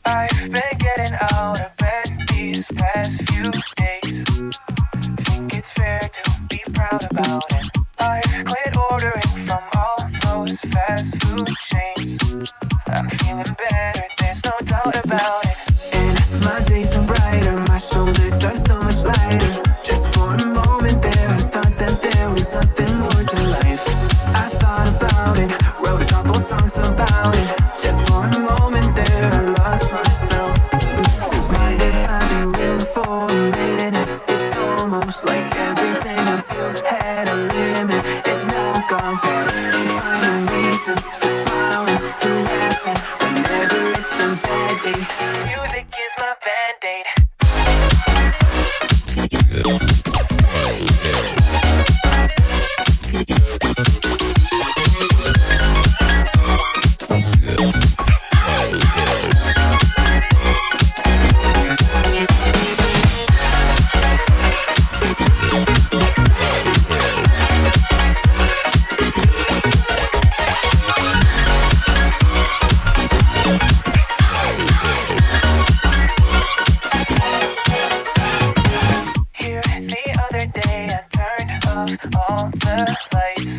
I've been getting out of bed these past few days. Think it's fair to be proud about it. I've quit ordering from all those fast food chains. I'm feeling better, there's no doubt about it. And my days are brighter, my shoulders are so much lighter. Just for a moment there, I thought that there was nothing more to life. I thought about it, wrote a couple songs about it. Just for a moment there, I lost myself. Mind if I be real for a minute? It's almost like everything I feel had a limit. It now gone past. Finding reasons to smile and to laugh at whenever it's a bad day. Music is my band-aid. All the lights,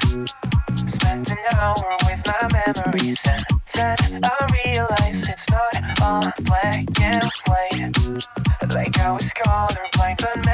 spent an hour with my memories, and then I realized it's not all black and white. Like I was colorblind, but